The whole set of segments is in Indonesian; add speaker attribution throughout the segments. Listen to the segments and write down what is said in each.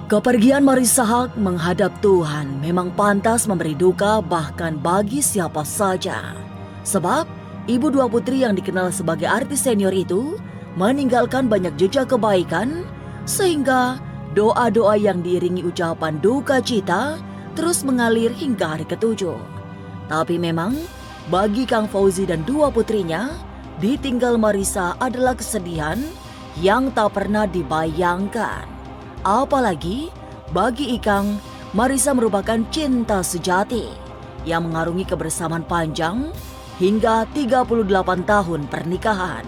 Speaker 1: Kepergian Marissa Haque menghadap Tuhan memang pantas memberi duka bahkan bagi siapa saja. Sebab ibu dua putri yang dikenal sebagai artis senior itu meninggalkan banyak jejak kebaikan sehingga doa-doa yang diiringi ucapan duka cita terus mengalir hingga hari ketujuh. Tapi memang bagi Kang Fauzi dan dua putrinya, ditinggal Marissa adalah kesedihan yang tak pernah dibayangkan. Apalagi bagi Ikang, Marissa merupakan cinta sejati yang mengarungi kebersamaan panjang hingga 38 tahun pernikahan.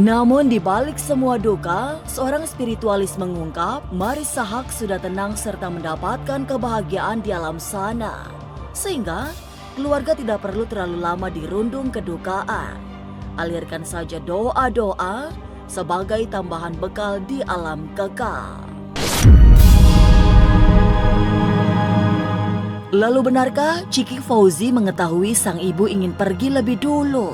Speaker 1: Namun di balik semua duka, seorang spiritualis mengungkap Marissa Haque sudah tenang serta mendapatkan kebahagiaan di alam sana. Sehingga keluarga tidak perlu terlalu lama dirundung kedukaan. Alirkan saja doa-doa sebagai tambahan bekal di alam kekal. Lalu benarkah Ciki Fauzi mengetahui sang ibu ingin pergi lebih dulu?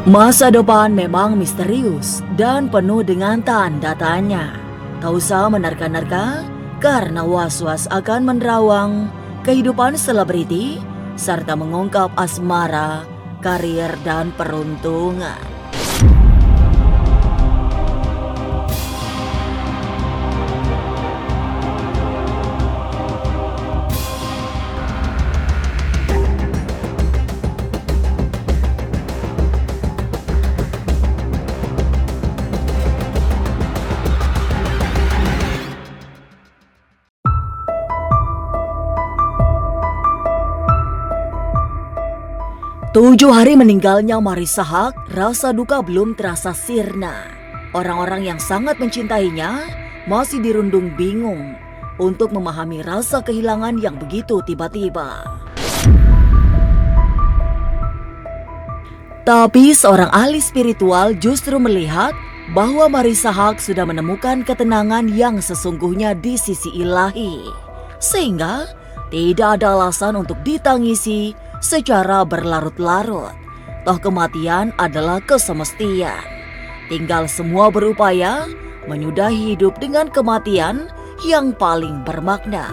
Speaker 1: Masa depan memang misterius dan penuh dengan tanda tanya. Tak usah menerka-nerka karena was-was akan menerawang kehidupan selebriti serta mengungkap asmara, karir dan peruntungan. Tujuh hari meninggalnya Marissa Haque, rasa duka belum terasa sirna. Orang-orang yang sangat mencintainya masih dirundung bingung untuk memahami rasa kehilangan yang begitu tiba-tiba. Tapi seorang ahli spiritual justru melihat bahwa Marissa Haque sudah menemukan ketenangan yang sesungguhnya di sisi ilahi. Sehingga tidak ada alasan untuk ditangisi secara berlarut-larut. Toh kematian adalah kesemestian. Tinggal semua berupaya menyudahi hidup dengan kematian yang paling bermakna.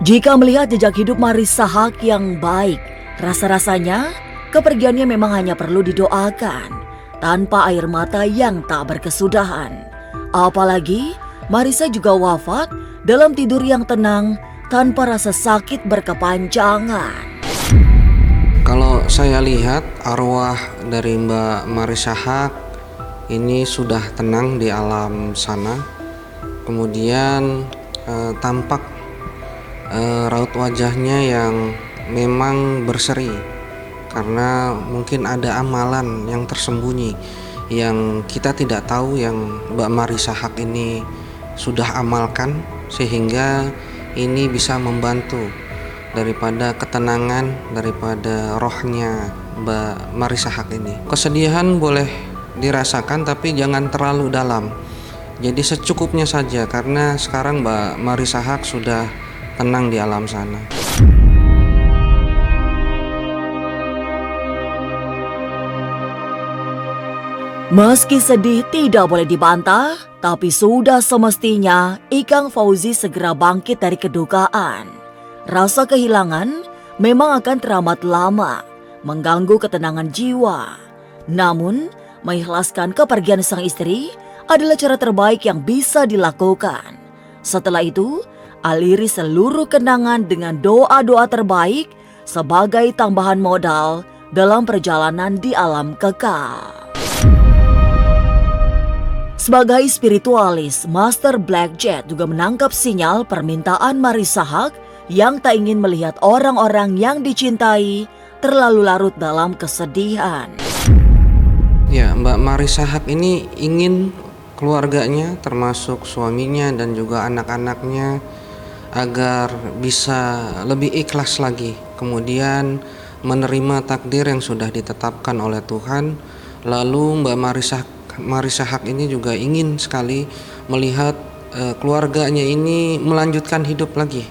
Speaker 1: Jika melihat jejak hidup Marissa Haque yang baik, rasa-rasanya kepergiannya memang hanya perlu didoakan tanpa air mata yang tak berkesudahan. Apalagi Marissa juga wafat dalam tidur yang tenang tanpa rasa sakit berkepanjangan.
Speaker 2: Kalau saya lihat arwah dari Mbak Marissa Haque ini sudah tenang di alam sana. Kemudian tampak raut wajahnya yang memang berseri karena mungkin ada amalan yang tersembunyi yang kita tidak tahu yang Mbak Marissa Haque ini sudah amalkan sehingga ini bisa membantu daripada ketenangan daripada rohnya Mbak Marissa Haque ini. Kesedihan boleh dirasakan tapi jangan terlalu dalam. Jadi secukupnya saja karena sekarang Mbak Marissa Haque sudah tenang di alam sana.
Speaker 1: Meski sedih tidak boleh dibantah, tapi sudah semestinya Ikang Fauzi segera bangkit dari kedukaan. Rasa kehilangan memang akan teramat lama, mengganggu ketenangan jiwa. Namun, mengikhlaskan kepergian sang istri adalah cara terbaik yang bisa dilakukan. Setelah itu, aliri seluruh kenangan dengan doa-doa terbaik sebagai tambahan modal dalam perjalanan di alam kekal. Sebagai spiritualis, Master Blackjet juga menangkap sinyal permintaan Marissa Haque yang tak ingin melihat orang-orang yang dicintai terlalu larut dalam kesedihan.
Speaker 2: Ya, Mbak Marissa Haque ini ingin keluarganya termasuk suaminya dan juga anak-anaknya agar bisa lebih ikhlas lagi. Kemudian menerima takdir yang sudah ditetapkan oleh Tuhan. Lalu Mbak Marissa Haque ini juga ingin sekali melihat keluarganya ini melanjutkan hidup lagi,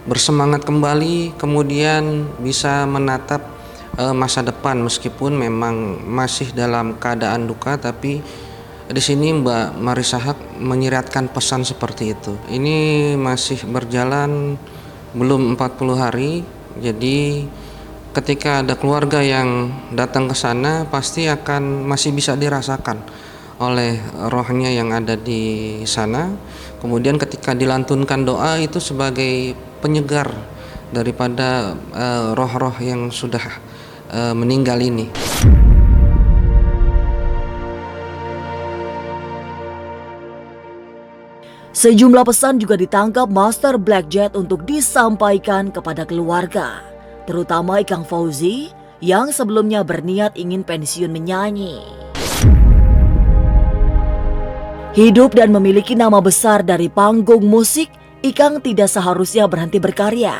Speaker 2: bersemangat kembali, kemudian bisa menatap masa depan, meskipun memang masih dalam keadaan duka, tapi di sini Mbak Marissa Haque menyiratkan pesan seperti itu. Ini masih berjalan belum 40 hari, jadi ketika ada keluarga yang datang ke sana pasti akan masih bisa dirasakan oleh rohnya yang ada di sana. Kemudian ketika dilantunkan doa itu sebagai penyegar daripada roh-roh yang sudah meninggal ini.
Speaker 1: Sejumlah pesan juga ditangkap Master Black Jet untuk disampaikan kepada keluarga, terutama Ikang Fauzi yang sebelumnya berniat ingin pensiun menyanyi. Hidup dan memiliki nama besar dari panggung musik, Ikang tidak seharusnya berhenti berkarya.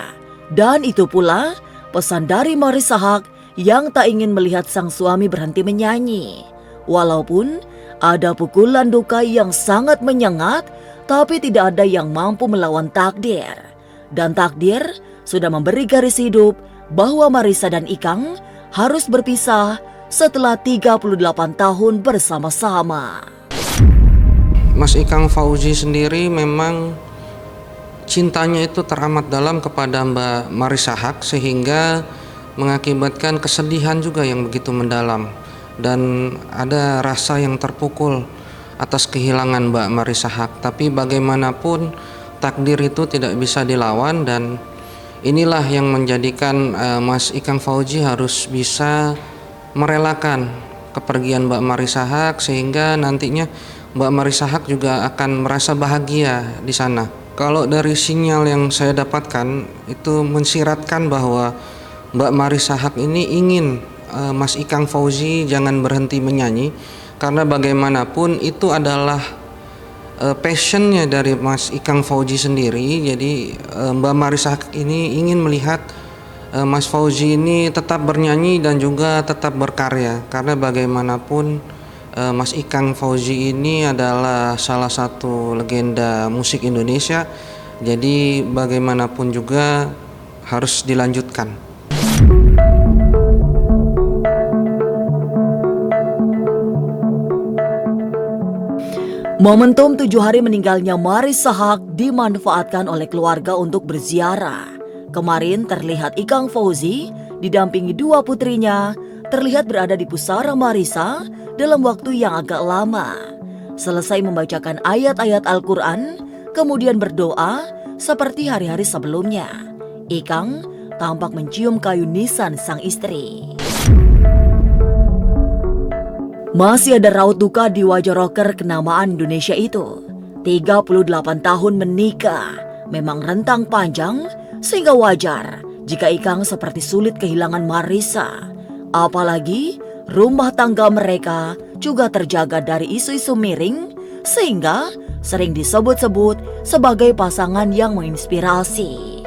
Speaker 1: Dan itu pula pesan dari Marissa Haque yang tak ingin melihat sang suami berhenti menyanyi. Walaupun ada pukulan duka yang sangat menyengat, tapi tidak ada yang mampu melawan takdir. Dan takdir sudah memberi garis hidup bahwa Marissa dan Ikang harus berpisah setelah 38 tahun bersama-sama.
Speaker 2: Mas Ikang Fauzi sendiri memang cintanya itu teramat dalam kepada Mbak Marissa Haque, sehingga mengakibatkan kesedihan juga yang begitu mendalam. Dan ada rasa yang terpukul atas kehilangan Mbak Marissa Haque. Tapi bagaimanapun takdir itu tidak bisa dilawan, dan inilah yang menjadikan Mas Ikang Fauzi harus bisa merelakan kepergian Mbak Marissa Haque, sehingga nantinya Mbak Marissa Haque juga akan merasa bahagia di sana. Kalau dari sinyal yang saya dapatkan itu mensiratkan bahwa Mbak Marissa Haque ini ingin Mas Ikang Fauzi jangan berhenti menyanyi, karena bagaimanapun itu adalah passionnya dari Mas Ikang Fauzi sendiri. Jadi Mbak Marissa Haque ini ingin melihat Mas Fauzi ini tetap bernyanyi dan juga tetap berkarya, karena bagaimanapun Mas Ikang Fauzi ini adalah salah satu legenda musik Indonesia. Jadi bagaimanapun juga harus dilanjutkan.
Speaker 1: Momentum 7 hari meninggalnya Marissa Haque dimanfaatkan oleh keluarga untuk berziarah. Kemarin terlihat Ikang Fauzi didampingi dua putrinya terlihat berada di pusara Marissa dalam waktu yang agak lama. Selesai membacakan ayat-ayat Al-Quran, kemudian berdoa seperti hari-hari sebelumnya. Ikang tampak mencium kayu nisan sang istri. Masih ada raut duka di wajah rocker kenamaan Indonesia itu. 38 tahun menikah, memang rentang panjang, sehingga wajar jika Ikang seperti sulit kehilangan Marissa. Apalagi rumah tangga mereka juga terjaga dari isu-isu miring, sehingga sering disebut-sebut sebagai pasangan yang menginspirasi.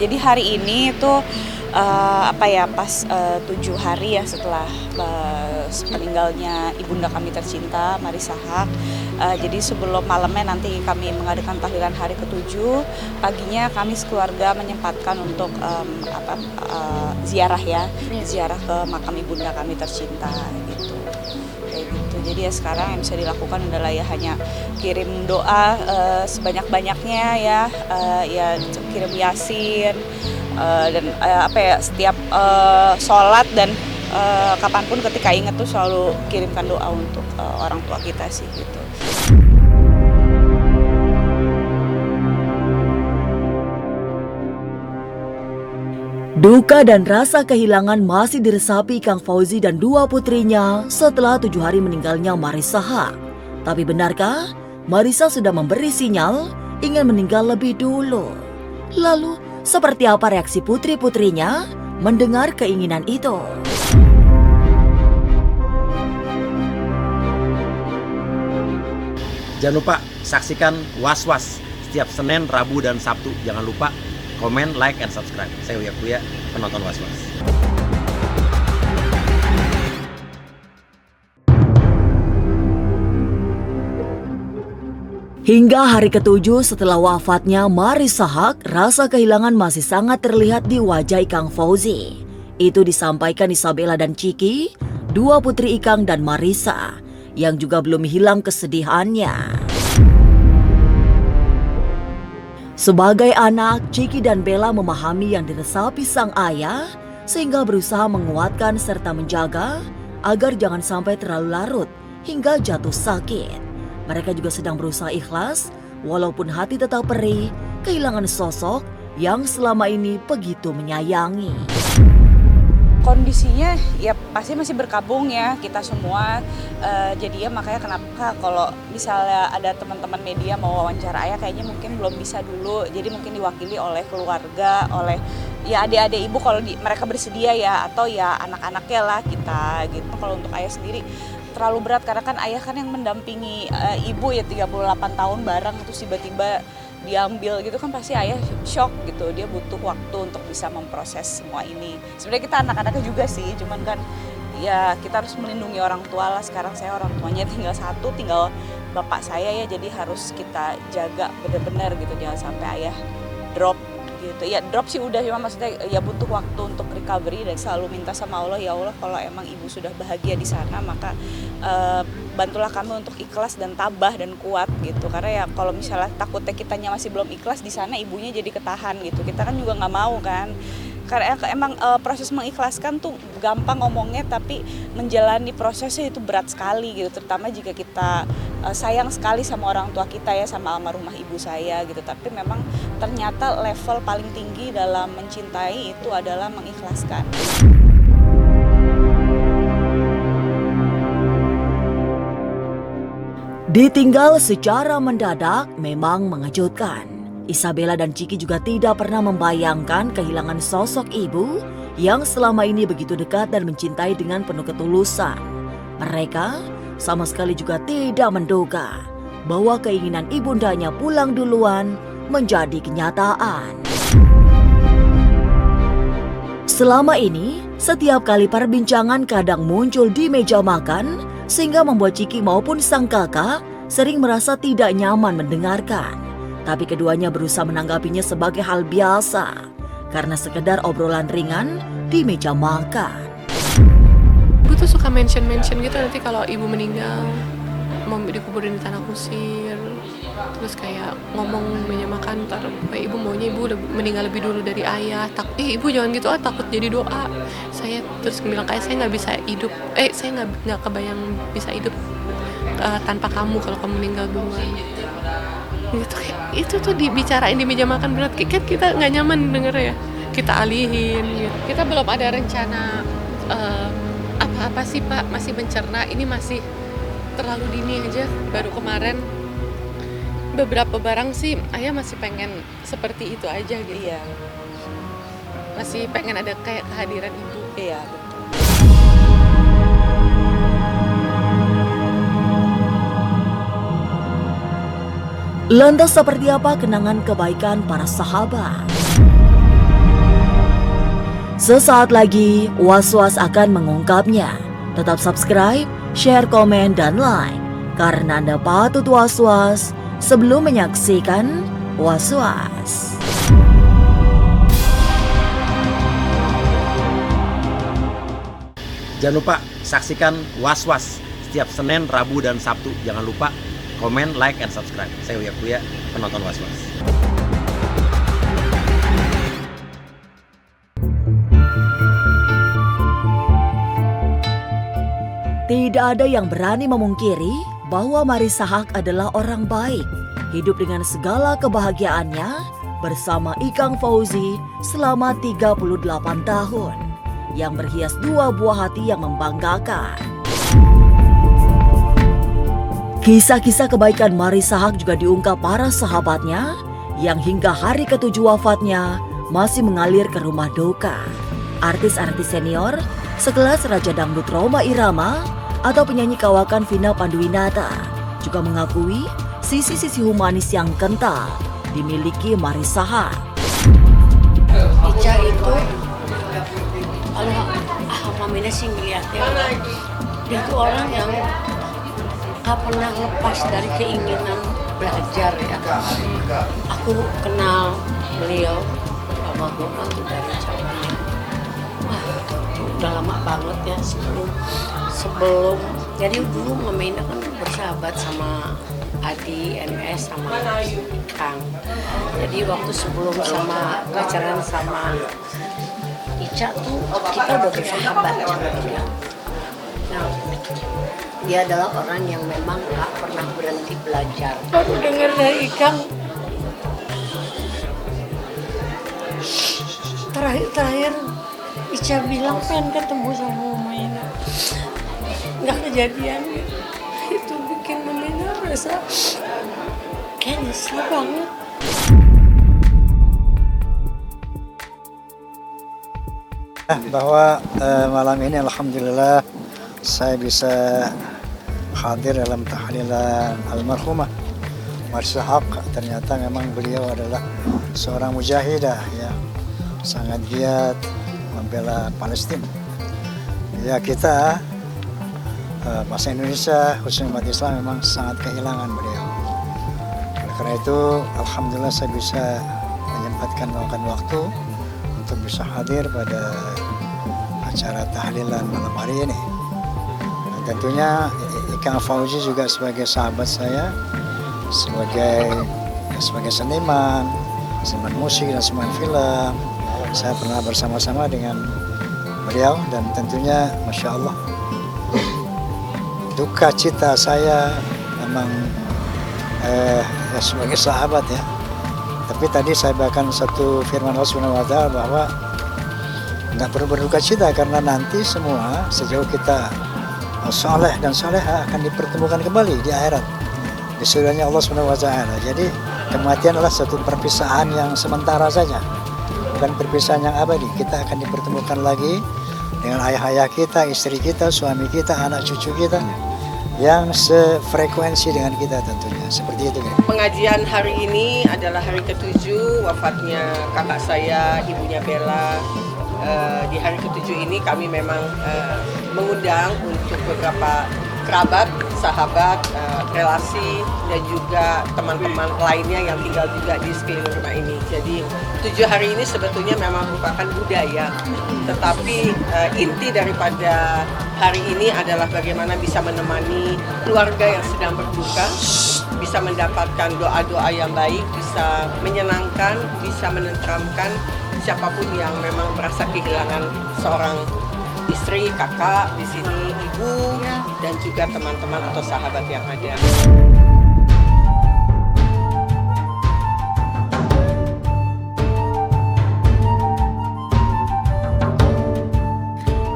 Speaker 3: Jadi hari ini tuh pas 7 hari ya setelah meninggalnya ibunda kami tercinta Marissa Haque. Jadi sebelum malamnya nanti kami mengadakan tahlilan hari ke-7, paginya kami sekeluarga menyempatkan untuk ziarah ke makam ibunda kami tercinta gitu. Kayak gitu. Jadi ya sekarang yang bisa dilakukan adalah ya hanya kirim doa sebanyak-banyaknya ya kirim yasin dan setiap sholat dan kapanpun ketika ingat tuh selalu kirimkan doa untuk orang tua kita sih gitu.
Speaker 1: Duka dan rasa kehilangan masih diresapi Kang Fauzi dan 2 putrinya setelah 7 hari meninggalnya Marissa Haque. Tapi benarkah Marissa sudah memberi sinyal ingin meninggal lebih dulu? Lalu, seperti apa reaksi putri-putrinya mendengar keinginan itu?
Speaker 4: Jangan lupa saksikan Was Was setiap Senin, Rabu, dan Sabtu. Jangan lupa komen, like, and subscribe. Saya Uya Kuya, penonton Was Was.
Speaker 1: Hingga hari ke-7 setelah wafatnya Marissa Haque, rasa kehilangan masih sangat terlihat di wajah Ikang Fauzi. Itu disampaikan Isabella dan Ciki, 2 putri Ikang dan Marissa, yang juga belum hilang kesedihannya. Sebagai anak, Ciki dan Bella memahami yang diresapi sang ayah, sehingga berusaha menguatkan serta menjaga agar jangan sampai terlalu larut hingga jatuh sakit. Mereka juga sedang berusaha ikhlas, walaupun hati tetap perih, kehilangan sosok yang selama ini begitu menyayangi.
Speaker 3: Kondisinya ya pasti masih berkabung ya kita semua, jadi ya makanya kenapa kalau misalnya ada teman-teman media mau wawancara ayah kayaknya mungkin belum bisa dulu, jadi mungkin diwakili oleh keluarga, oleh ya adik-adik ibu kalau mereka bersedia ya, atau ya anak-anaknya lah kita gitu. Kalau untuk ayah sendiri terlalu berat karena kan ayah kan yang mendampingi ibu ya 38 tahun bareng, terus tiba-tiba diambil gitu kan pasti ayah shock gitu, dia butuh waktu untuk bisa memproses semua ini. Sebenarnya kita anak-anaknya juga sih, cuman kan ya kita harus melindungi orang tua lah. Sekarang saya orang tuanya tinggal satu, tinggal bapak saya ya, jadi harus kita jaga benar-benar gitu, jangan sampai ayah drop gitu. Ya drop sih udah, cuma maksudnya ya butuh waktu untuk recovery, dan selalu minta sama Allah, ya Allah kalau emang ibu sudah bahagia di sana maka bantulah kami untuk ikhlas dan tabah dan kuat gitu. Karena ya kalau misalnya takutnya kitanya masih belum ikhlas di sana, ibunya jadi ketahan gitu. Kita kan juga nggak mau kan. Karena emang proses mengikhlaskan tuh gampang ngomongnya, tapi menjalani prosesnya itu berat sekali gitu. Terutama jika kita sayang sekali sama orang tua kita ya, sama almarhumah ibu saya gitu. Tapi memang ternyata level paling tinggi dalam mencintai itu adalah mengikhlaskan.
Speaker 1: Ditinggal secara mendadak memang mengejutkan. Isabella dan Ciki juga tidak pernah membayangkan kehilangan sosok ibu yang selama ini begitu dekat dan mencintai dengan penuh ketulusan. Mereka sama sekali juga tidak menduga bahwa keinginan ibundanya pulang duluan menjadi kenyataan. Selama ini, setiap kali perbincangan kadang muncul di meja makan, sehingga membuat Ciki maupun sang kakak sering merasa tidak nyaman mendengarkan. Tapi keduanya berusaha menanggapinya sebagai hal biasa, karena sekedar obrolan ringan di meja makan.
Speaker 5: Ibu tuh suka mention gitu nanti kalau ibu meninggal mau dikuburin di tanah kusir, terus kayak ngomong meja makan, ntar kayak ibu maunya ibu udah meninggal lebih dulu dari ayah, ibu jangan gitu, takut jadi doa. Saya terus bilang kayak saya nggak bisa hidup, saya nggak kebayang bisa hidup tanpa kamu kalau kamu meninggal duluan. Gitu, kayak itu tuh dibicarain di meja makan, berat kan kita nggak nyaman denger ya, kita alihin gitu. Kita belum ada rencana apa-apa sih Pak, masih mencerna, ini masih terlalu dini aja. Baru kemarin beberapa barang sih ayah masih pengen seperti itu aja gitu.
Speaker 3: Iya.
Speaker 5: Masih pengen ada kayak kehadiran ibu.
Speaker 3: Iya, betul.
Speaker 1: Lantas seperti apa kenangan kebaikan para sahabat? Sesaat lagi, Was-Was akan mengungkapnya. Tetap subscribe, share, komen, dan like. Karena Anda patut was-was sebelum menyaksikan Was-Was.
Speaker 4: Jangan lupa saksikan Was-Was setiap Senin, Rabu, dan Sabtu. Jangan lupa komen, like, and subscribe. Saya Uya Kuya, penonton Was-Was.
Speaker 1: Tidak ada yang berani memungkiri bahwa Marissa Haque adalah orang baik. Hidup dengan segala kebahagiaannya bersama Ikang Fauzi selama 38 tahun. Yang berhias dua buah hati yang membanggakan. Kisah-kisah kebaikan Marissa Haque juga diungkap para sahabatnya yang hingga hari ke-7 wafatnya masih mengalir ke rumah duka. Artis-artis senior sekelas Raja Dangdut Rhoma Irama atau penyanyi kawakan Vina Panduwinata juga mengakui sisi-sisi humanis yang kental dimiliki Marissa Haque.
Speaker 6: Ica itu kalau Mamina sih ngeliatnya dia tuh orang yang gak pernah lepas dari keinginan belajar ya. Aku kenal beliau almarhumah tuh dari zamannya udah lama banget ya sebelum jadi dulu Mamina kan bersahabat sama Adi, NS sama Kang. Jadi waktu sebelum sama pacaran sama Ica tuh kita udah bersahabat sama dia. Nah, dia adalah orang yang memang gak pernah berhenti belajar. Baru dengar dari Ikang terakhir Ica bilang pengen ketemu sama Mamina. Nggak kejadian. Itu bikin Mamina merasa kayak nyesel banget.
Speaker 7: Bahwa malam ini alhamdulillah saya bisa hadir dalam tahlilan almarhumah Marissa Haque. Ternyata memang beliau adalah seorang mujahidah ya, sangat giat membela Palestina. Ya kita bangsa Indonesia khususnya umat Islam memang sangat kehilangan beliau. Oleh karena itu alhamdulillah saya bisa menyempatkan meluangkan waktu untuk bisa hadir pada acara tahlilan malam hari ini. Dan tentunya Ikang Fauzi juga sebagai sahabat saya, sebagai seniman musik dan seniman film, saya pernah bersama-sama dengan beliau dan tentunya Masya Allah duka cita saya memang ya sebagai sahabat ya. Tapi tadi saya bahkan satu firman Allah Subhanahu wa Ta'ala bahwa nggak perlu berduka cita karena nanti semua sejauh kita soleh dan soleha akan dipertemukan kembali di akhirat di surganya Allah Subhanahu wa Ta'ala. Jadi kematian adalah satu perpisahan yang sementara saja, bukan perpisahan yang abadi. Kita akan dipertemukan lagi dengan ayah-ayah kita, istri kita, suami kita, anak cucu kita yang sefrekuensi dengan kita tentunya. Seperti itu.
Speaker 8: Pengajian hari ini adalah hari ke-7 wafatnya kakak saya, ibunya Bella. Di hari ke-7 ini kami memang mengundang untuk beberapa kerabat, sahabat, relasi, dan juga teman-teman lainnya yang tinggal juga di sekeliling rumah ini. Jadi 7 hari ini sebetulnya memang merupakan budaya, tetapi inti daripada hari ini adalah bagaimana bisa menemani keluarga yang sedang berduka, bisa mendapatkan doa-doa yang baik, bisa menyenangkan, bisa menenteramkan siapapun yang memang merasa kehilangan seorang istri, kakak, di sini ibu, dan juga teman-teman atau sahabat yang ada.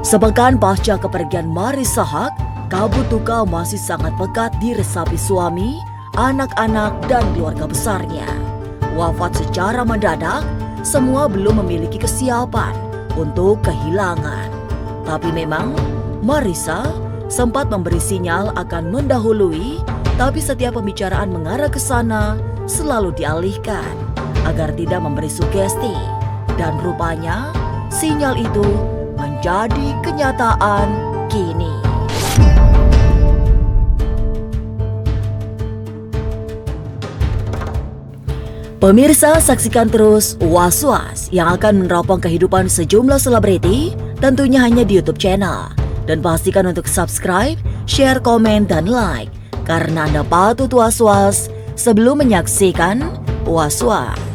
Speaker 1: Sepekan pasca kepergian Marissa Haque, kabut duka masih sangat pekat diresapi suami, anak-anak, dan keluarga besarnya. Wafat secara mendadak, semua belum memiliki kesiapan untuk kehilangan. Tapi memang Marissa sempat memberi sinyal akan mendahului, tapi setiap pembicaraan mengarah ke sana selalu dialihkan agar tidak memberi sugesti. Dan rupanya sinyal itu menjadi kenyataan kini. Pemirsa, saksikan terus Was-Was yang akan meneropong kehidupan sejumlah selebriti, tentunya hanya di YouTube channel. Dan pastikan untuk subscribe, share, komen, dan like, karena Anda patut was-was sebelum menyaksikan Was-Was.